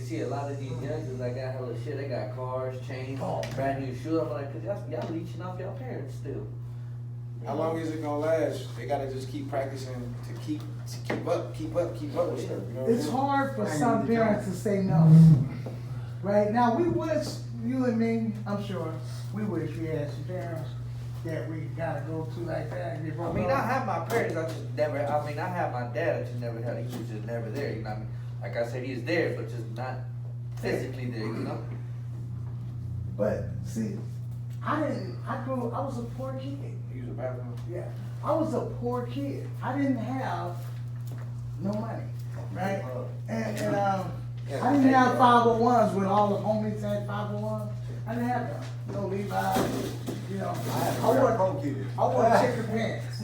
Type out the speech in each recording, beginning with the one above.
see a lot of these youngsters that got hella shit. They got cars, chains, brand new shoes. I'm like, cause y'all leeching off y'all parents still. How long is it gonna last? They gotta just keep practicing to keep up with stuff. You know what It's I mean? hard for some parents to say no. Right now, we wish, you and me, I'm sure, we wish we had some parents that we gotta go to like that. And get I mean, I have my parents. I have my dad. I just never had. He was just never there. You know what I mean? Like I said, he's there, but just not physically there. You know. But see, I was a poor kid. Use a bathroom. Yeah, I was a poor kid. I didn't have no money, right? And I didn't have 501s when all the homies had 501s. I didn't have them. No Levi's, you know. I wore chicken pants.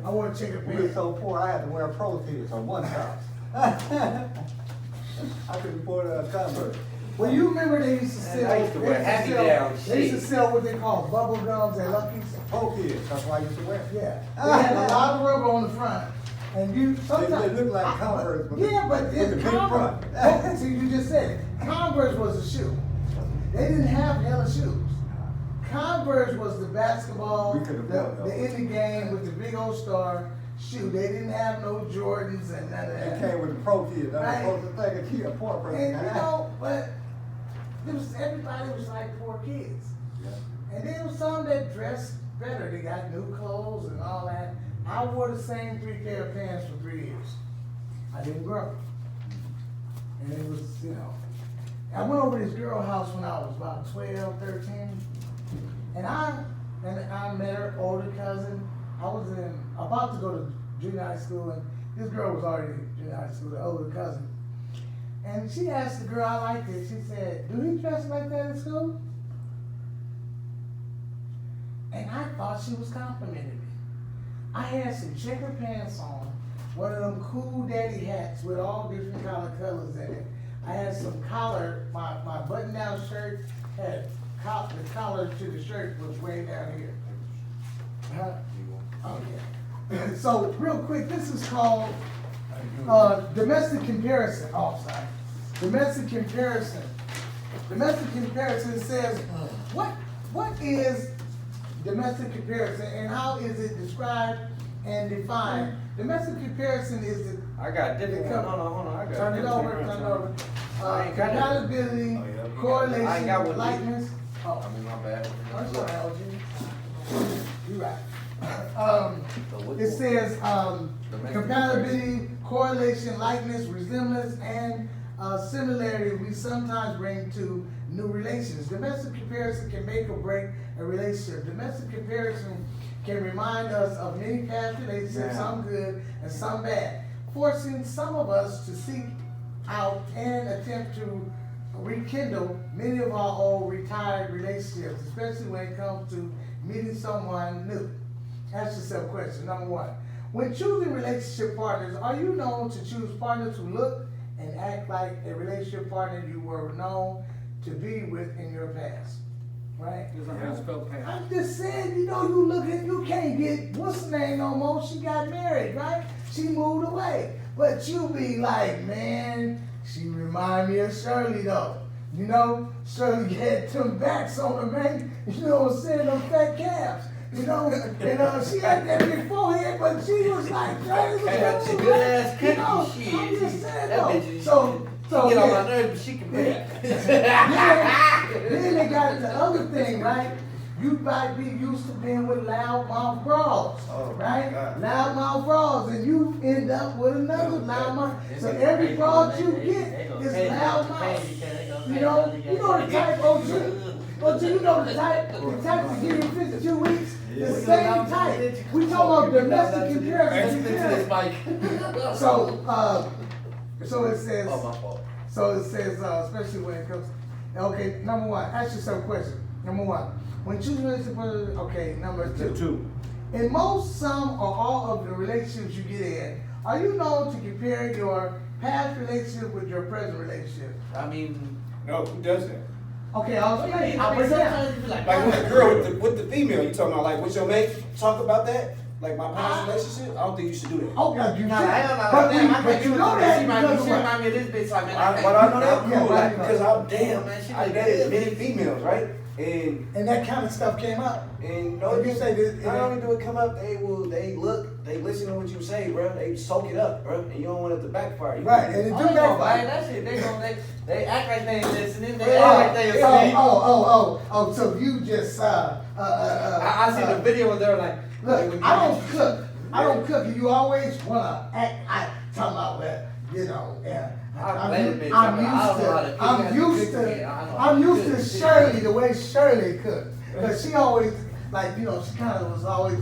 I wore chicken We were pants. so poor, I had to wear pro kids on one side. I couldn't afford a Converse. Well, you remember they used to sell. I used to wear hand-me-down They used to shit. sell what they call bubble gums at Lucky's. Pro kids, that's why I used to wear them. Yeah, they had a lot of rubber on the front, and you They sometimes. look like Converse, but Yeah, but with the it's big Converse. front. See, you just said it. Converse was a shoe. They didn't have hella shoes. Converse was the basketball, We could've bought those. the indie game with the big old star shoe. They didn't have no Jordans and none of It that. came with the pro kids. I Right. was supposed to think a kid, a poor person. And you know, but everybody was like poor kids. Yeah. And there was some that dressed better. They got new clothes and all that. I wore the same 3 pair of pants for 3 years. I didn't grow. And it was, you know. I went over to this girl house when I was about 12, 13. And I met her older cousin. I was about to go to junior high school, and this girl was already in junior high school, the older cousin. And she asked the girl I liked it, she said, "Do he dress like that in school?" And I thought she was complimenting me. I had some checker pants on, one of them cool daddy hats with all different colors in it. I had some collar, my button-down shirt had the collar to the shirt was way down here. Huh? Oh, yeah. So, real quick, this is called domestic comparison. Oh, sorry. Domestic comparison. Domestic comparison says, what is domestic comparison and how is it described and defined? Domestic comparison is the I got different. Hold on. I got. turn it over. I ain't got it. Compatibility, I ain't correlation, got one. likeness. Oh, I mean, my bad. I'm sorry, LG. You're right. It says compatibility, correlation, likeness, resemblance, and similarity we sometimes bring to new relations. Domestic comparison can make or break a relationship. Domestic comparison can remind us of many past relationships, some good and some bad, forcing some of us to seek out and attempt to rekindle many of our old retired relationships, especially when it comes to meeting someone new. Ask yourself a question. Number 1, when choosing relationship partners, are you known to choose partners who look and act like a relationship partner you were known to be with in your past? Right? I'm just saying, you know, you can't get what's her name no more. She got married, right? She moved away. But you be like, man, she remind me of Shirley though. You know, Shirley had them backs on her, man. You know what I'm saying? Them fat calves. You know, and she had that big forehead, but she was like, That's a good ass cookie. you know, Shit. I'm just saying That though. bitch, So get on yeah. my nerves, but she can bake. Then they got the other thing, right? You might be used to being with loudmouth bras, right? Loudmouth bras, and you end up with another loudmouth. So every bra you get is loudmouth. You know the type, OG, you know the type to give you 52 weeks, the same type. We talking about domestic comparison. So it says. Oh, my fault. So it says, especially when it comes, okay, number 1, ask yourself a question. Number 1, when choosing a relationship partner, okay, number 2. In most, some, or all of the relationships you get in, are you known to compare your past relationship with your present relationship? I mean, No, who does that? Okay, I'll explain. I'll break it down. Like with the girl with the female, you talking about like with your mate? Talk about that? like my past relationship, I don't think you should do that. Oh, yeah, you No, should. hell no, But damn, I but can't you do know it. that She because of remind what? me of this bitch, like, man, But I know that Yeah, cool, right, like, because I'm damn, Man, she I look dated good. many females, right? And that kind of stuff came up. And And you say this, not only do it come up, they listen to what you say, bro. They soak it up, bro. And you don't want it to backfire. You Right, and it Oh, do they gonna buy backfire. that shit. They act like they ain't listening. They Oh, act like they asleep. oh, so you just, I see the video where they're like, Look, I don't cook. I don't cook, and you always wanna act. I talking about that, you know. Yeah, I don't know how to cook. I'm used to Shirley the way Shirley cooked, cause she always like you know she kind of was always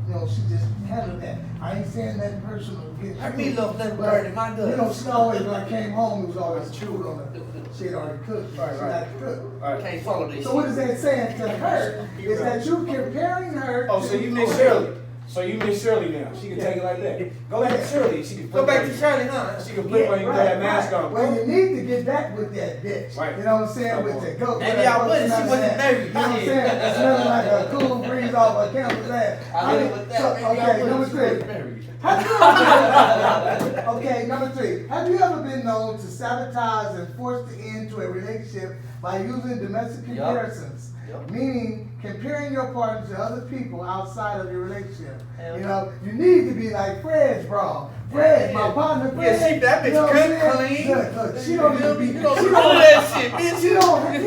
you know she just handled that. I ain't saying that personal. Her meatloaf never burned in my You gut. know she always when I came home it was always food on the. She had already cooked. Right, She right. had to cook. All right. Can't follow this So what is shit. that saying to her? Is that you comparing her? Oh, to so you miss Shirley. So you miss Shirley now. She can take it like that. Go back to Shirley. She can Go flip back on to you. Shirley, huh? She can flip on you with that mask on. Well, you need to get back with that bitch. Right. You know what I'm saying? With the goat. Maybe I would if she wasn't married. You know what I'm saying? Smelling like a cool breeze off a campus ass. I live with that. So, Maybe I okay, would number if she wasn't three. married. Have you ever, okay, number three. Have you ever been known to sabotage and force the end to a relationship by using domestic Yup. comparisons? Yup. Meaning comparing your partner to other people outside of your relationship. Hell You no. know, you need to be like Fred's bra. Fred, my partner Fred. Yeah, she that bitch you know what good, I'm saying? clean. Look, she don't even be. You don't do that shit, bitch. She don't hang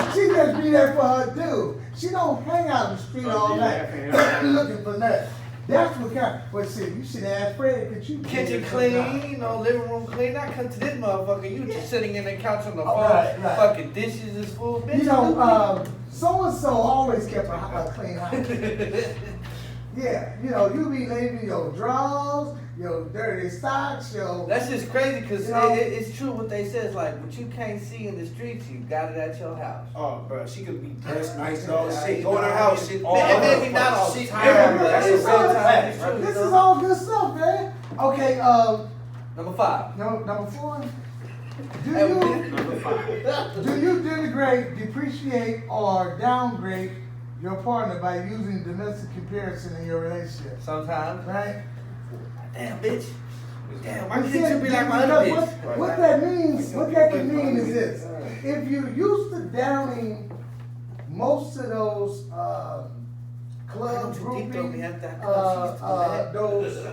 out. She just be there for her dude. She don't hang out in the street all night looking for nothing. That's what kind. But see, you should ask Fred. Could you Kitchen clean, you know, living room clean. I come to this motherfucker, you just sitting in the couch on the phone, Right. fucking dishes is full, bitch. You know, so and so always kept a clean house. Yeah, you know, you be leaving your drawers, your dirty socks, your. That's just crazy because You know? it's true what they say. It's like what you can't see in the streets, you got it at your house. Oh, bro, she could be dressed nice and all this shit. Go in her house, shit. All Man, her maybe not all the shit time, everywhere. but That's it's a real sometimes. fact. This is all good stuff, man. Okay, Number 5. number 4. Do Hey, you Number 5. do you denigrate, depreciate, or downgrade your partner by using domestic comparison in your relationship? Sometimes. Right? Damn, bitch. Damn, why You can't see, you be like my because other bitch? what that means, what that can mean is this. If you're used to downing most of those club grouping, those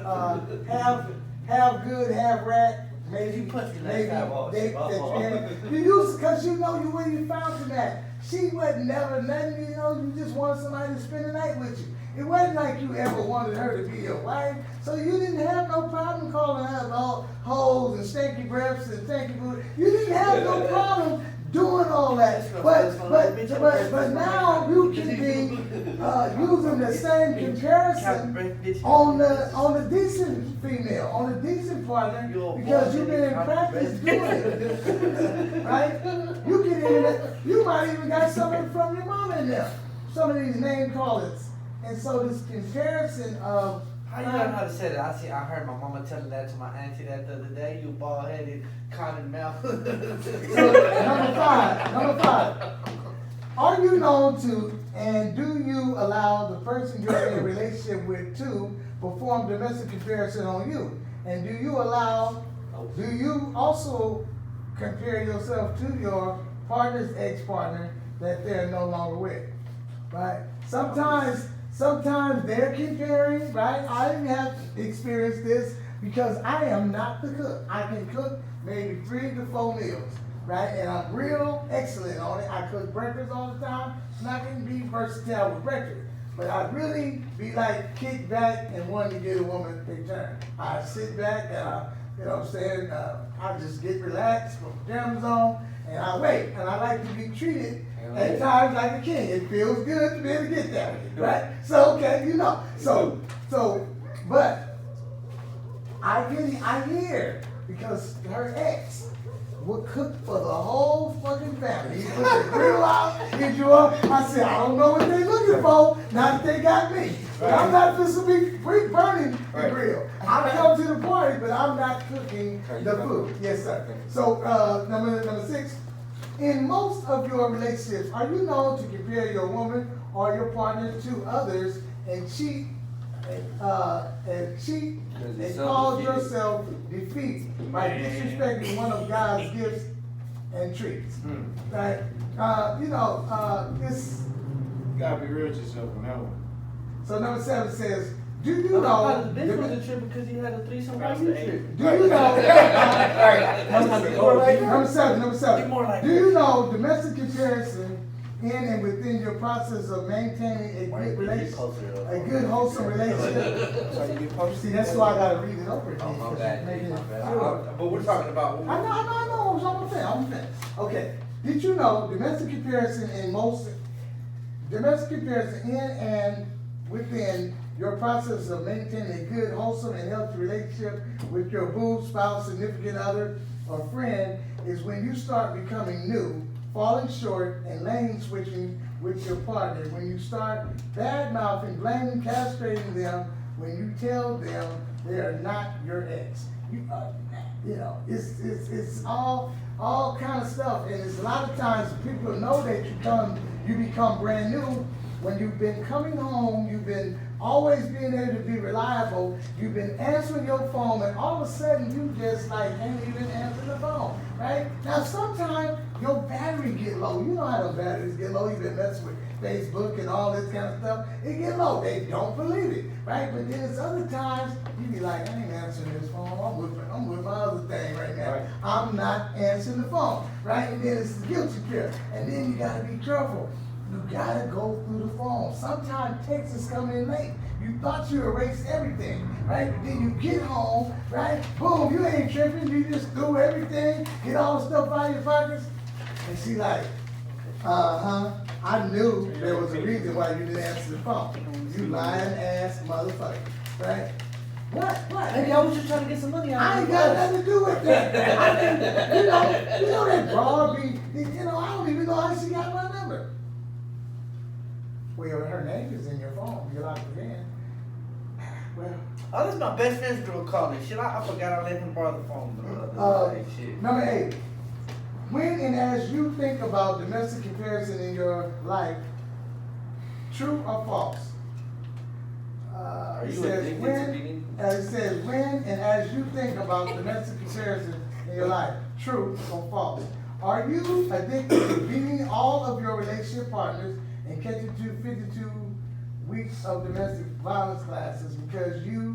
have good, have rat, maybe You punch me maybe next time, boss. they, that you used because you know you where you found them at. She wasn't never nothing, you know, you just wanted somebody to spend the night with you. It wasn't like you ever wanted her to be your wife, so you didn't have no problem calling her all hoes and stanky breaths and stanky booty. You didn't have no problem doing all that. But now you can be using the same comparison on the decent female, on the decent partner, because you've been in practice doing it. Right? You can you might even got something from your mom in there. Some of these name callings. And so this comparison of How you learn how to say that? I heard my mama telling that to my auntie that the other day. You bald headed, cotton mouth. number five. Are you known to and do you allow the person you're in a relationship with to perform domestic comparison on you? And do you also compare yourself to your partner's ex-partner that they're no longer with? Right? Sometimes they're comparing, right? I have experienced this because I am not the cook. I can cook maybe 3 to 4 meals, right? And I'm real excellent on it. I cook breakfast all the time, and I can be versatile with breakfast. But I really be like kick back and want to get a woman a turn. I sit back and you know what I'm saying, I just get relaxed, put my pajamas on, and I wait. And I like to be treated at times like a king. It feels good to be able to get that, right? So, okay, you know. But I hear because her ex would cook for the whole fucking family. He put the grill out, he drew up. I said, I don't know what they looking for, not that they got me. But I'm not supposed to be burning the grill. I come to the party, but I'm not cooking the food. Yes, sir. So, number 6. In most of your relationships, are you known to compare your woman or your partner to others and cheat, and it's cause self-defeating. yourself defeat by disrespecting one of God's gifts and treats. Right? It's, You gotta be real with yourself on that one. so number 7 says, do you No, know, the bitch wasn't tripping because he had a threesome. Why you tripping? do you know, number Be seven, more like do you know domestic comparison in and within your process of maintaining a good relationship, a good wholesome relationship? So you get posted. See, that's why I gotta read it over again. Oh, my 'cause bad, it's making my it bad. clearer. But we're talking about. I know, I'm saying. Okay, did you know domestic comparison in and within your process of maintaining a good, wholesome, and healthy relationship with your boo, spouse, significant other, or friend is when you start becoming new, falling short, and lane switching with your partner. When you start bad-mouthing, blaming, castrating them, when you tell them they are not your ex. It's all kind of stuff, and it's a lot of times people know that you become brand new when you've been coming home, you've been always being able to be reliable, you've been answering your phone, and all of a sudden you just like ain't even answering the phone, right? Now sometimes your battery get low. You know how the batteries get low. You've been messing with Facebook and all this kind of stuff. It get low. They don't believe it, right? But then there's other times you be like, I ain't answering this phone. I'm with my other thing right now. Right. I'm not answering the phone, right? And then it's the guilty trip. And then you gotta be careful. You gotta go through the phone. Sometimes texts is coming in late. You thought you erased everything, right? Then you get home, right? Boom, you ain't tripping. You just threw everything, get all the stuff out of your pockets. And she like, I knew there was a reason why you didn't answer the phone. You lying ass motherfucker, right? What? Maybe I was just trying to get some money out I of ain't you. got nothing to do with that. I mean, you know that broad be, I don't even know how she got my number. Well, her name is in your phone. You locked it in. Well, Oh, this is my best friend's girl calling. Shit, I forgot I let him borrow the phone. Shit. number 8. When and as you think about domestic comparison in your life, true or false? Are It you says addicted to when, beating? it says when and as you think about domestic comparison in your life, true or false? Are you addicted to beating all of your relationship partners and catching 52 weeks of domestic violence classes because you're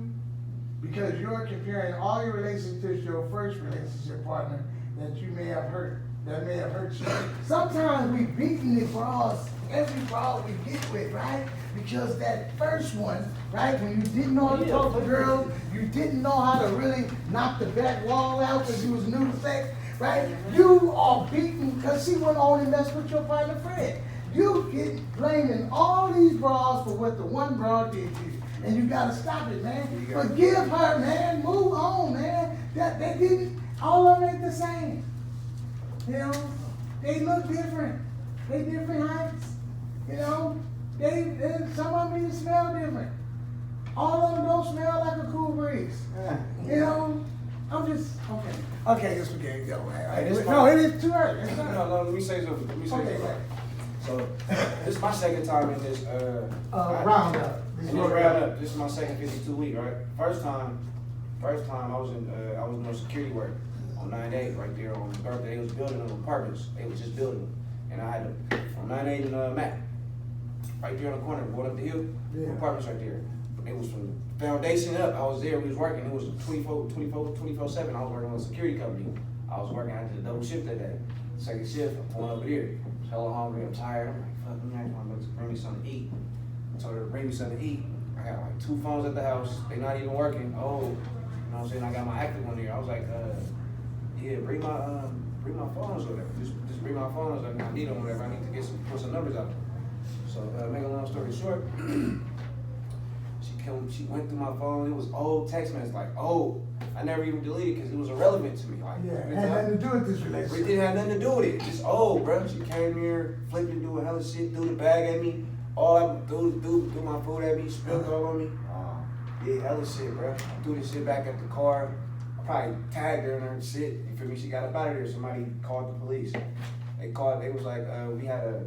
comparing all your relationships to your first relationship partner that may have hurt you? Sometimes we beating the bras, every bra we get with, right? Because that first one, right, when you didn't know how to talk to girls, you didn't know how to really knock the back wall out because you was new to sex, right? You are beaten because she went on and messed with your partner friend. You get blaming all these bras for what the one bra did to you. And you gotta stop it, man. Forgive her, man. Move on, man. They didn't, all of them ain't the same. You know, they look different. They different heights. You know, some of them even smell different. All of them don't smell like a cool breeze. You know, I'm just, okay, just forget it, go, man. Hey, No, it is too early. It's not. No, let me say something. Okay, right. So, this is my second time in this, Roundup. in this roundup. This is my second 52 week, right? First time I was doing security work on 9-8 right there on the birthday. They was building them apartments. They was just building them. And I had to, on 9-8 and Mac, right there on the corner, going up the hill, apartments right there. It was from foundation up. I was there, we was working. It was 24/7. I was working on a security company. I was working, I did a double shift that day. Second shift, I'm going over there. I'm hella hungry, I'm tired. I'm like, fuck, I'm going to bring me something to eat. I told her to bring me something to eat. I got like 2 phones at the house. They not even working. Oh, you know what I'm saying? I got my active one here. I was like, yeah, bring my phones or whatever. Just bring my phones. I need them whatever. I need to put some numbers out. So, make a long story short, she went through my phone. It was old text messages, like old. I never even deleted because it was irrelevant to me. Like, It had nothing to do with this it relationship. didn't have nothing to do with it. Just old, bro. She came here, flipped and doing hella shit, threw the bag at me. All I threw my food at me, spilled all on me. Yeah, hella shit, bro. I threw this shit back at the car. I probably tagged her in her shit. You feel me? She got up out of there. Somebody called the police. They was like, we had a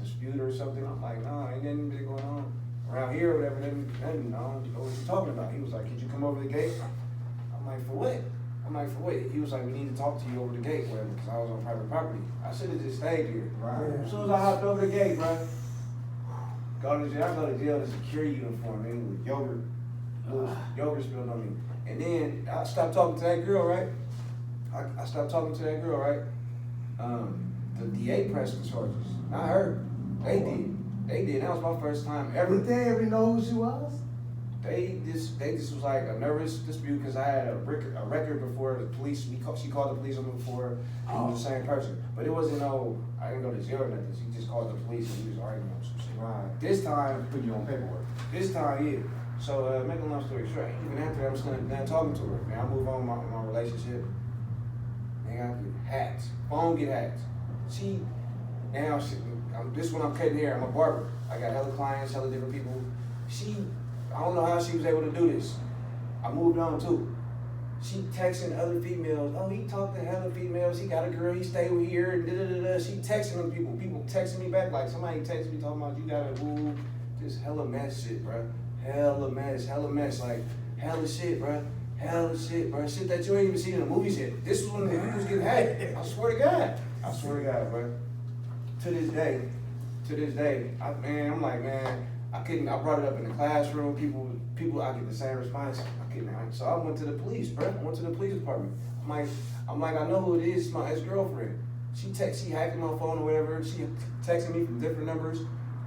dispute or something. I'm like, no, ain't nothing really going on. around here or whatever, then I don't know what you're talking about. He was like, could you come over the gate? I'm like, for what? He was like, we need to talk to you over the gate, whatever, because I was on private property. I should have just stayed here. Right. As soon as I hopped over the gate, bro, go to jail. I go to jail in a security uniform, man, with yogurt spilled on me. And then I stopped talking to that girl, right? I stopped talking to that girl, right? The DA pressed the charges. Not her. They did. That was my first time ever. Did they ever know who she was? They just was like a nervous dispute because I had a record before the police. She called the police on me before. It was the same person, but it wasn't I didn't go to jail or nothing. She just called the police and we was arguing on some shit. Right. This time, Put you on paperwork. yeah. So make a long story short, even after that, I'm still done talking to her. Man, I move on with my relationship. Man, I get hacked. Phone get hacked. This one I'm cutting hair. I'm a barber. I got hella clients, hella different people. I don't know how she was able to do this. I moved on too. She texting other females. Oh, he talked to hella females. He got a girl. He stayed with here. And da-da-da-da. She texting them people. People texting me back like somebody texted me talking about you got a woo. This hella mess shit, bro. Hella mess. Like hella shit, bro. Shit that you ain't even seen in the movies yet. This was when the people was getting hacked. I swear to God, bro. To this day, I'm like, man. I brought it up in the classroom. People, I get the same response. So I went to the police, bro. I went to the police department. I'm like, I know who it is. It's my ex-girlfriend. She hacking my phone or whatever. She texting me from different numbers.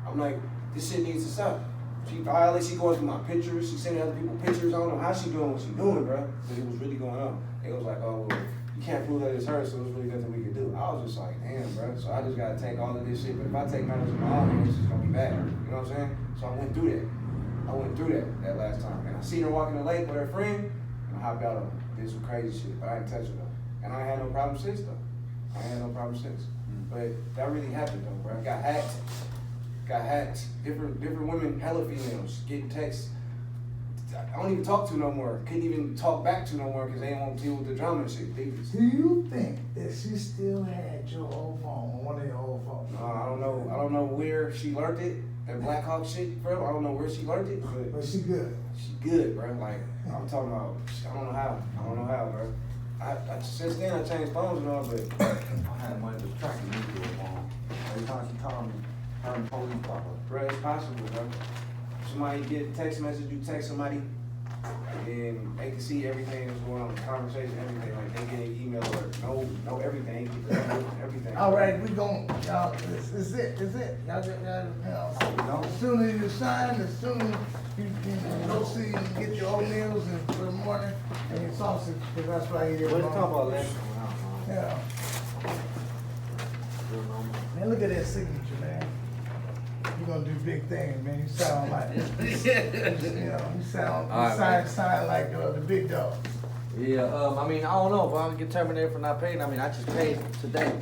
I'm like, this shit needs to stop. She going through my pictures. She sending other people pictures. I don't know how she doing what she doing, bro. But it was really going on. It was like, oh, well, you can't prove that it's her, so there's really nothing we can do. I was just like, damn, bro. So I just gotta take all of this shit. But if I take matters in my own hands, it's just gonna be bad. You know what I'm saying? So I went through that last time. And I seen her walking the lake with her friend, and I hopped out on her. Did some crazy shit, but I didn't touch her though. And I ain't had no problem since though. But that really happened though, bro. I got hacked. Different women, hella females, getting texts. I don't even talk to no more. Couldn't even talk back to no more because they don't want to deal with the drama and shit. Do you think that she still had your old phone, one of your old phones? No, I don't know where she learned it. That Black Hawk shit, bro. I don't know where she learned it, But she good. She good, bro. Like I'm talking about. I don't know how, bro. Since then I changed phones and all, but I had money to track you to a phone. Every time she called me, her and police pop up. bro, it's possible, bro. Somebody get a text message, you text somebody, and they can see everything that's going on, the conversation, everything. Like they get an email alert, know everything, everything. All right, we gon', y'all, this is it. Y'all, as soon as you sign, as soon as you go see and get your oatmeals and for the morning and your sausage, because that's why you get. Let's talk about that. Yeah. Man, look at that signature, man. You're gonna do big things, man. You sound like, you sound like the big dog. Yeah, I mean, I don't know if I get terminated for not paying. I mean, I just paid today.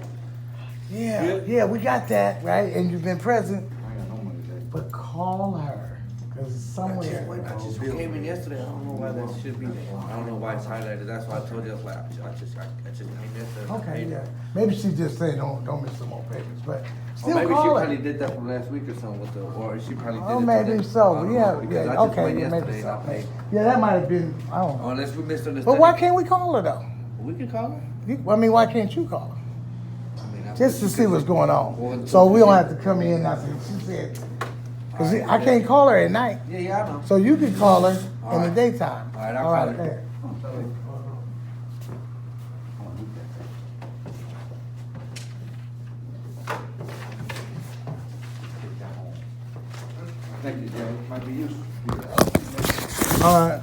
Yeah, we got that, right? And you've been present, I ain't got no money today. but call her, because somewhere. I just came in yesterday. I don't know why that should be there. I don't know why it's highlighted. That's why I told you. I was like, I just came yesterday. Okay, yeah. Maybe she just said don't miss some more payments, but Or still maybe she call probably her. did that from last week or something with the, or she probably did Oh, it maybe today. so, I don't yeah, know, because yeah, I just okay, went maybe yesterday and I so. paid. Yeah, that might have been, I don't know. Unless we misunderstood. But why it. can't we call her though? We can call her. I mean, why can't you call her? I mean, I- Just to see what's going on. Well, So we don't have to come in and say, she said, cause I can't call her at night. Yeah, I know. So you can call her All in the right. daytime. All right, I'll call her. there. Thank you, Jerry. Might be useful. All right.